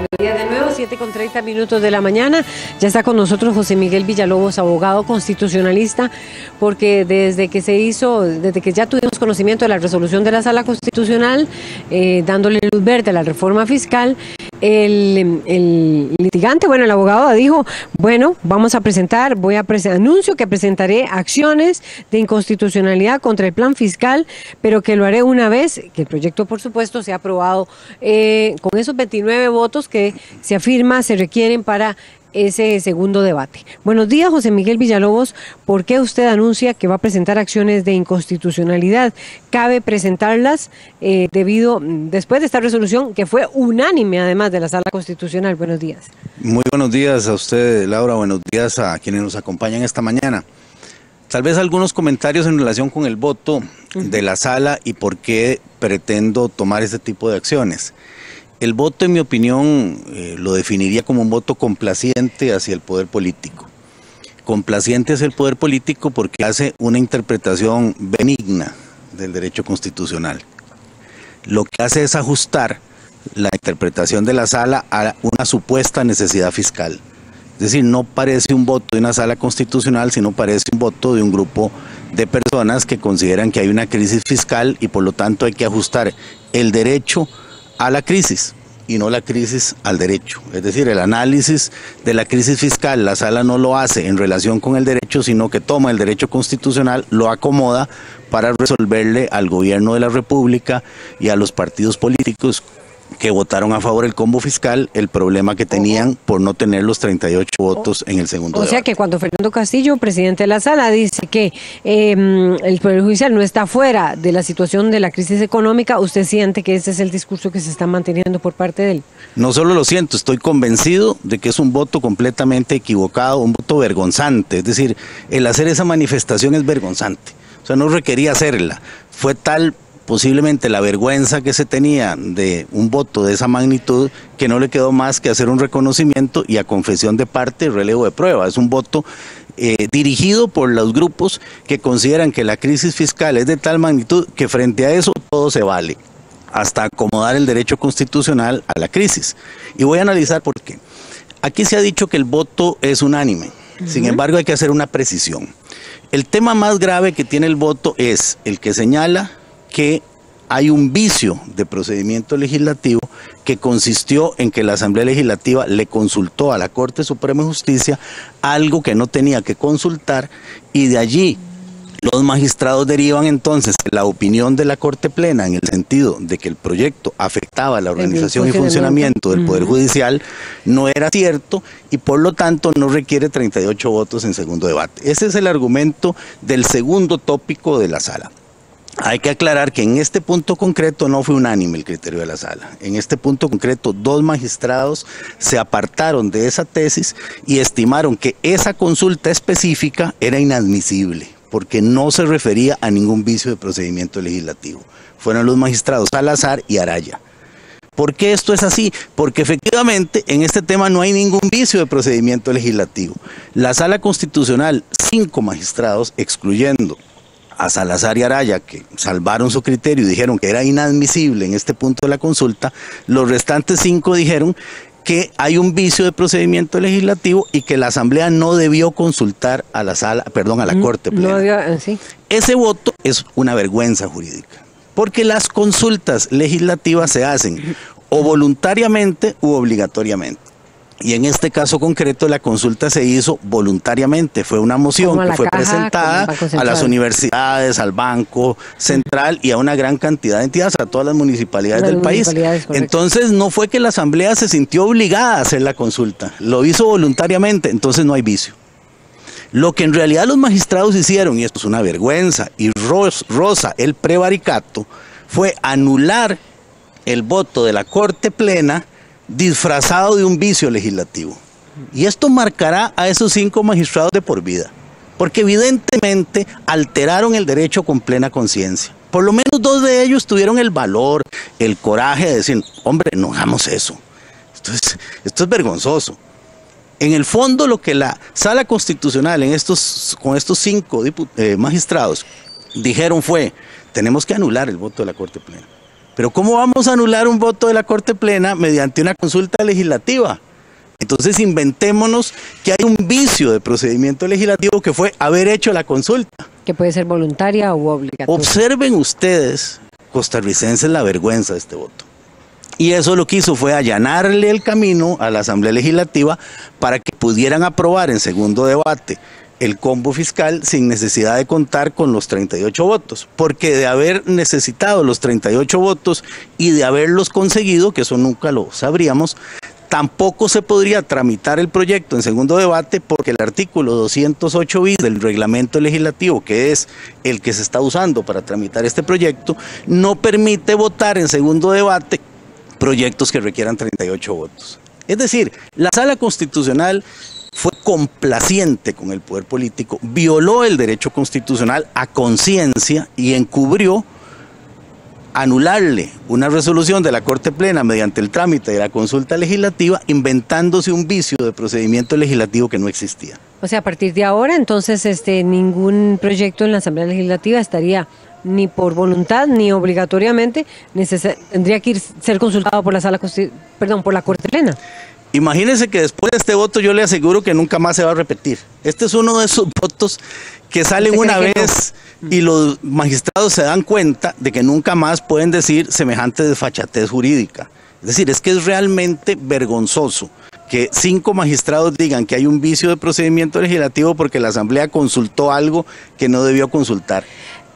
Buenos días de nuevo, 7:30 de la mañana. Ya está con nosotros José Miguel Villalobos, abogado constitucionalista, porque desde que ya tuvimos conocimiento de la resolución de la Sala Constitucional, dándole luz verde a la reforma fiscal, el litigante, el abogado dijo, anuncio que presentaré acciones de inconstitucionalidad contra el plan fiscal, pero que lo haré una vez que el proyecto, por supuesto, sea aprobado con esos 29 votos que se afirma se requieren para ese segundo debate. Buenos días, José Miguel Villalobos. ¿Por qué usted anuncia que va a presentar acciones de inconstitucionalidad? ¿Cabe presentarlas después de esta resolución que fue unánime, además de la Sala Constitucional? Buenos días. Muy buenos días a usted, Laura. Buenos días a quienes nos acompañan esta mañana. Tal vez algunos comentarios en relación con el voto de la Sala y por qué pretendo tomar este tipo de acciones. El voto, en mi opinión, lo definiría como un voto complaciente hacia el poder político. Complaciente hacia el poder político porque hace una interpretación benigna del derecho constitucional. Lo que hace es ajustar la interpretación de la Sala a una supuesta necesidad fiscal. Es decir, no parece un voto de una Sala Constitucional, sino parece un voto de un grupo de personas que consideran que hay una crisis fiscal y por lo tanto hay que ajustar el derecho a la crisis y no la crisis al derecho. Es decir, el análisis de la crisis fiscal, la Sala no lo hace en relación con el derecho, sino que toma el derecho constitucional, lo acomoda para resolverle al gobierno de la República y a los partidos políticos que votaron a favor del combo fiscal el problema que tenían por no tener los 38 votos en el segundo debate. O sea que cuando Fernando Castillo, presidente de la Sala, dice que el Poder Judicial no está fuera de la situación de la crisis económica, ¿usted siente que ese es el discurso que se está manteniendo por parte de él? No solo lo siento, estoy convencido de que es un voto completamente equivocado, un voto vergonzante. Es decir, el hacer esa manifestación es vergonzante. O sea, no requería hacerla. Fue tal posiblemente la vergüenza que se tenía de un voto de esa magnitud que no le quedó más que hacer un reconocimiento y a confesión de parte relevo de prueba. Es un voto dirigido por los grupos que consideran que la crisis fiscal es de tal magnitud que frente a eso todo se vale, hasta acomodar el derecho constitucional a la crisis. Y voy a analizar por qué. Aquí se ha dicho que el voto es unánime, sin embargo hay que hacer una precisión. El tema más grave que tiene el voto es el que señala que hay un vicio de procedimiento legislativo que consistió en que la Asamblea Legislativa le consultó a la Corte Suprema de Justicia algo que no tenía que consultar y de allí los magistrados derivan entonces la opinión de la Corte Plena en el sentido de que el proyecto afectaba la organización y funcionamiento del Poder Judicial no era cierto y por lo tanto no requiere 38 votos en segundo debate. Ese es el argumento del segundo tópico de la Sala. Hay que aclarar que en este punto concreto no fue unánime el criterio de la Sala. En este punto concreto, 2 magistrados se apartaron de esa tesis y estimaron que esa consulta específica era inadmisible, porque no se refería a ningún vicio de procedimiento legislativo. Fueron los magistrados Salazar y Araya. ¿Por qué esto es así? Porque efectivamente en este tema no hay ningún vicio de procedimiento legislativo. La Sala Constitucional, 5 magistrados, excluyendo a Salazar y Araya, que salvaron su criterio y dijeron que era inadmisible en este punto de la consulta, los restantes 5 dijeron que hay un vicio de procedimiento legislativo y que la Asamblea no debió consultar a la Corte Plena. Sí. Ese voto es una vergüenza jurídica, porque las consultas legislativas se hacen o voluntariamente u obligatoriamente. Y en este caso concreto la consulta se hizo voluntariamente, fue una moción que fue presentada a las universidades, al Banco Central y a una gran cantidad de entidades, a todas las municipalidades del país. Entonces no fue que la Asamblea se sintió obligada a hacer la consulta, lo hizo voluntariamente, entonces no hay vicio. Lo que en realidad los magistrados hicieron, y esto es una vergüenza, y roza el prevaricato, fue anular el voto de la Corte Plena disfrazado de un vicio legislativo. Y esto marcará a esos 5 magistrados de por vida, porque evidentemente alteraron el derecho con plena conciencia. Por lo menos 2 de ellos tuvieron el valor, el coraje de decir, hombre, no hagamos eso. Esto es vergonzoso. En el fondo lo que la Sala Constitucional con estos 5 magistrados dijeron fue, tenemos que anular el voto de la Corte Plena. Pero ¿cómo vamos a anular un voto de la Corte Plena mediante una consulta legislativa? Entonces inventémonos que hay un vicio de procedimiento legislativo que fue haber hecho la consulta. Que puede ser voluntaria u obligatoria. Observen ustedes, costarricenses, la vergüenza de este voto. Y eso lo que hizo fue allanarle el camino a la Asamblea Legislativa para que pudieran aprobar en segundo debate el combo fiscal sin necesidad de contar con los 38 votos. Porque de haber necesitado los 38 votos y de haberlos conseguido, que eso nunca lo sabríamos, tampoco se podría tramitar el proyecto en segundo debate porque el artículo 208 bis del reglamento legislativo, que es el que se está usando para tramitar este proyecto, no permite votar en segundo debate proyectos que requieran 38 votos. Es decir, la Sala Constitucional fue complaciente con el poder político, violó el derecho constitucional a conciencia y encubrió anularle una resolución de la Corte Plena mediante el trámite de la consulta legislativa, inventándose un vicio de procedimiento legislativo que no existía. O sea, a partir de ahora, entonces, ningún proyecto en la Asamblea Legislativa estaría ni por voluntad ni obligatoriamente tendría que ser consultado por la por la Corte Plena. Imagínense que después de este voto yo le aseguro que nunca más se va a repetir. Este es uno de esos votos que salen una vez y los magistrados se dan cuenta de que nunca más pueden decir semejante desfachatez jurídica. Es decir, es que es realmente vergonzoso que 5 magistrados digan que hay un vicio de procedimiento legislativo porque la Asamblea consultó algo que no debió consultar.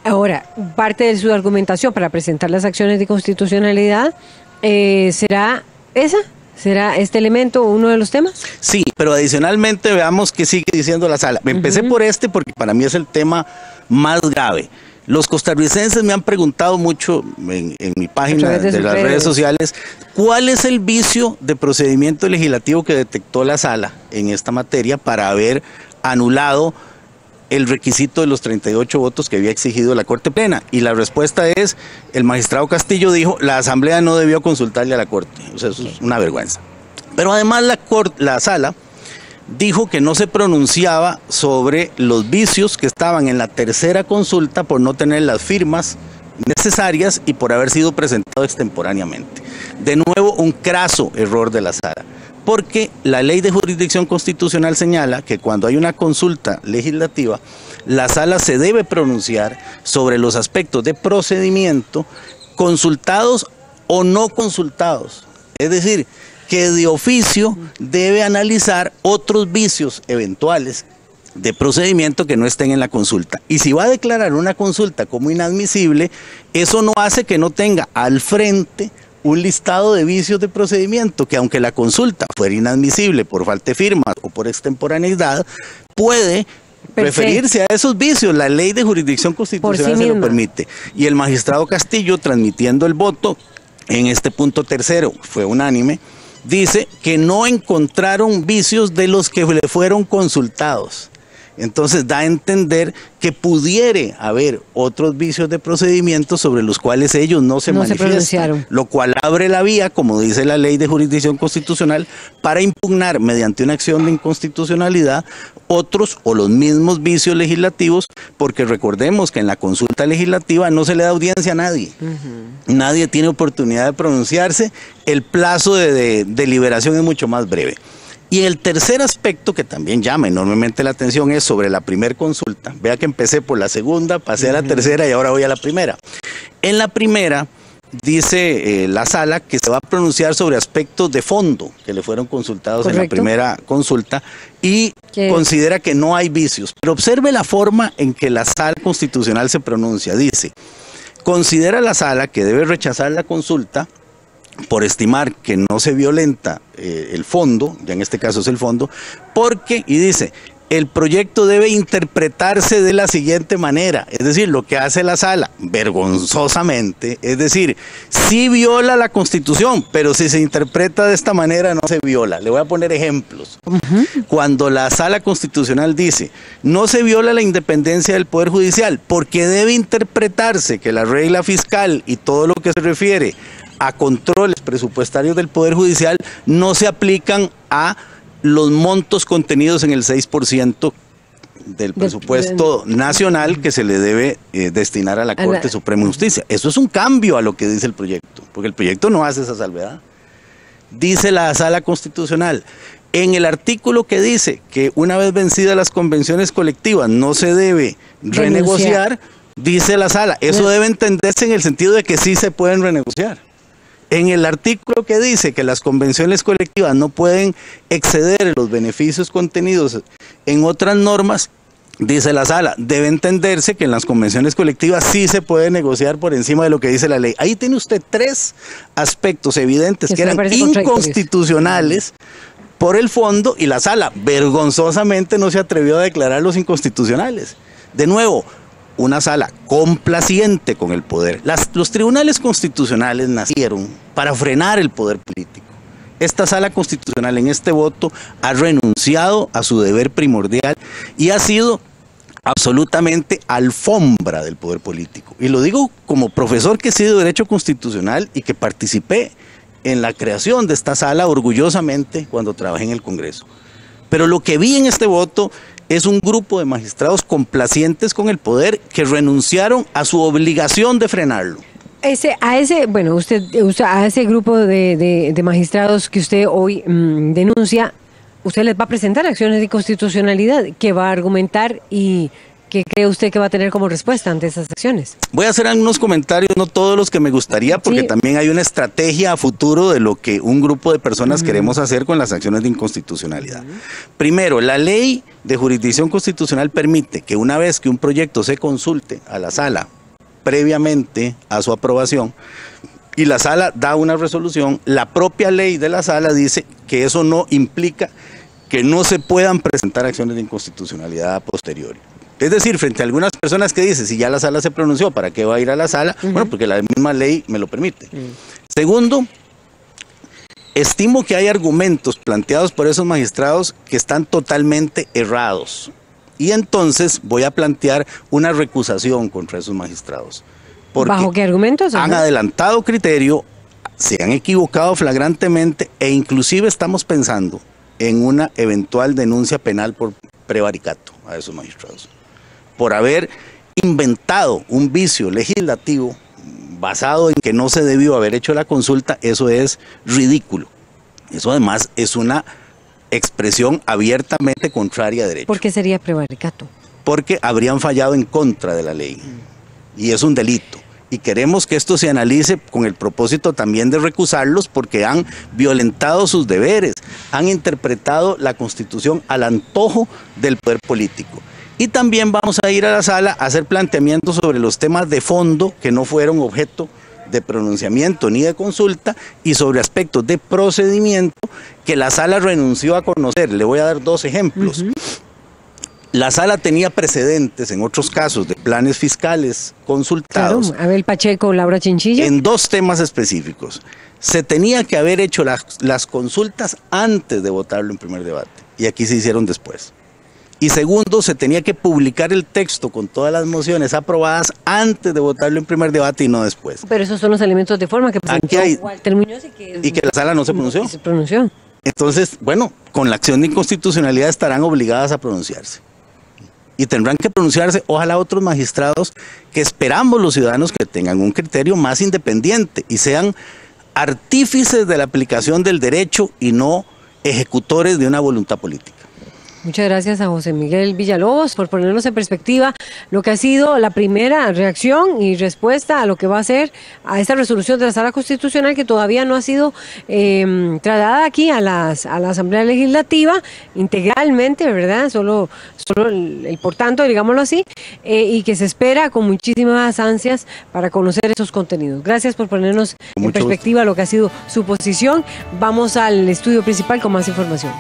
Ahora, parte de su argumentación para presentar las acciones de constitucionalidad, ¿será esa? ¿Será este elemento uno de los temas? Sí, pero adicionalmente veamos qué sigue diciendo la Sala. Empecé por este porque para mí es el tema más grave. Los costarricenses me han preguntado mucho en mi página de las redes sociales, ¿cuál es el vicio de procedimiento legislativo que detectó la Sala en esta materia para haber anulado el requisito de los 38 votos que había exigido la Corte Plena? Y la respuesta es, el magistrado Castillo dijo, la Asamblea no debió consultarle a la Corte. O sea, eso es una vergüenza. Pero además la Sala dijo que no se pronunciaba sobre los vicios que estaban en la tercera consulta por no tener las firmas necesarias y por haber sido presentado extemporáneamente. De nuevo, un craso error de la Sala. Porque la ley de jurisdicción constitucional señala que cuando hay una consulta legislativa, la Sala se debe pronunciar sobre los aspectos de procedimiento consultados o no consultados. Es decir, que de oficio debe analizar otros vicios eventuales de procedimiento que no estén en la consulta. Y si va a declarar una consulta como inadmisible, eso no hace que no tenga al frente un listado de vicios de procedimiento que, aunque la consulta fuera inadmisible por falta de firmas o por extemporaneidad, puede referirse a esos vicios. La ley de jurisdicción constitucional se lo permite. Y el magistrado Castillo, transmitiendo el voto en este punto tercero, fue unánime, dice que no encontraron vicios de los que le fueron consultados. Entonces da a entender que pudiere haber otros vicios de procedimiento sobre los cuales ellos no se manifiestan, lo cual abre la vía, como dice la ley de jurisdicción constitucional, para impugnar mediante una acción de inconstitucionalidad otros o los mismos vicios legislativos, porque recordemos que en la consulta legislativa no se le da audiencia a nadie. Nadie tiene oportunidad de pronunciarse, el plazo de deliberación es mucho más breve. Y el tercer aspecto que también llama enormemente la atención es sobre la primera consulta. Vea que empecé por la segunda, pasé a la tercera y ahora voy a la primera. En la primera dice la Sala que se va a pronunciar sobre aspectos de fondo que le fueron consultados en la primera consulta y considera que no hay vicios. Pero observe la forma en que la Sala Constitucional se pronuncia. Dice, considera la Sala que debe rechazar la consulta por estimar que no se violenta el fondo, ya en este caso es el fondo, porque, y dice, el proyecto debe interpretarse de la siguiente manera, es decir, lo que hace la Sala, vergonzosamente, es decir, sí viola la Constitución, pero si se interpreta de esta manera no se viola. Le voy a poner ejemplos. Cuando la Sala Constitucional dice, no se viola la independencia del Poder Judicial, porque debe interpretarse que la regla fiscal y todo lo que se refiere a controles presupuestarios del Poder Judicial no se aplican a los montos contenidos en el 6% del presupuesto nacional que se le debe destinar a la Corte Suprema de Justicia. Eso es un cambio a lo que dice el proyecto, porque el proyecto no hace esa salvedad. Dice la Sala Constitucional, en el artículo que dice que una vez vencidas las convenciones colectivas no se debe renegociar, dice la Sala, eso debe entenderse en el sentido de que sí se pueden renegociar. En el artículo que dice que las convenciones colectivas no pueden exceder los beneficios contenidos en otras normas, dice la Sala, debe entenderse que en las convenciones colectivas sí se puede negociar por encima de lo que dice la ley. Ahí tiene usted tres aspectos evidentes que eran inconstitucionales por el fondo, y la Sala vergonzosamente no se atrevió a declararlos inconstitucionales. De nuevo, una Sala complaciente con el poder. Los tribunales constitucionales nacieron para frenar el poder político. Esta Sala Constitucional en este voto ha renunciado a su deber primordial y ha sido absolutamente alfombra del poder político. Y lo digo como profesor que he sido de Derecho Constitucional y que participé en la creación de esta Sala orgullosamente cuando trabajé en el Congreso. Pero lo que vi en este voto es un grupo de magistrados complacientes con el poder que renunciaron a su obligación de frenarlo. A ese grupo de magistrados que usted hoy denuncia, usted les va a presentar acciones de inconstitucionalidad que va a argumentar y ¿qué cree usted que va a tener como respuesta ante esas acciones? Voy a hacer algunos comentarios, no todos los que me gustaría, porque también hay una estrategia a futuro de lo que un grupo de personas queremos hacer con las acciones de inconstitucionalidad. Primero, la ley de jurisdicción constitucional permite que una vez que un proyecto se consulte a la Sala previamente a su aprobación y la Sala da una resolución, la propia ley de la Sala dice que eso no implica que no se puedan presentar acciones de inconstitucionalidad a posteriori. Es decir, frente a algunas personas que dicen, si ya la Sala se pronunció, ¿para qué va a ir a la Sala? Bueno, porque la misma ley me lo permite. Segundo, estimo que hay argumentos planteados por esos magistrados que están totalmente errados. Y entonces voy a plantear una recusación contra esos magistrados. ¿Bajo qué argumentos? Han adelantado criterio, se han equivocado flagrantemente e inclusive estamos pensando en una eventual denuncia penal por prevaricato a esos magistrados, por haber inventado un vicio legislativo basado en que no se debió haber hecho la consulta. Eso es ridículo. Eso además es una expresión abiertamente contraria a derecho. ¿Por qué sería prevaricato? Porque habrían fallado en contra de la ley y es un delito. Y queremos que esto se analice con el propósito también de recusarlos porque han violentado sus deberes, han interpretado la Constitución al antojo del poder político. Y también vamos a ir a la Sala a hacer planteamientos sobre los temas de fondo que no fueron objeto de pronunciamiento ni de consulta y sobre aspectos de procedimiento que la Sala renunció a conocer. Le voy a dar dos ejemplos. La Sala tenía precedentes en otros casos de planes fiscales consultados. Claro, Abel Pacheco, Laura Chinchilla. En dos temas específicos. Se tenía que haber hecho las consultas antes de votarlo en primer debate y aquí se hicieron después. Y segundo, se tenía que publicar el texto con todas las mociones aprobadas antes de votarlo en primer debate y no después. Pero esos son los elementos de forma que presentó Walter Muñoz y que la Sala no se pronunció. Y se pronunció. Entonces, bueno, con la acción de inconstitucionalidad estarán obligadas a pronunciarse. Y tendrán que pronunciarse, ojalá, otros magistrados que esperamos los ciudadanos que tengan un criterio más independiente y sean artífices de la aplicación del derecho y no ejecutores de una voluntad política. Muchas gracias a José Miguel Villalobos por ponernos en perspectiva lo que ha sido la primera reacción y respuesta a lo que va a ser a esta resolución de la Sala Constitucional que todavía no ha sido trasladada aquí a la Asamblea Legislativa integralmente, ¿verdad? Solo el por tanto, digámoslo así, y que se espera con muchísimas ansias para conocer esos contenidos. Gracias por ponernos en perspectiva lo que ha sido su posición. Vamos al estudio principal con más información.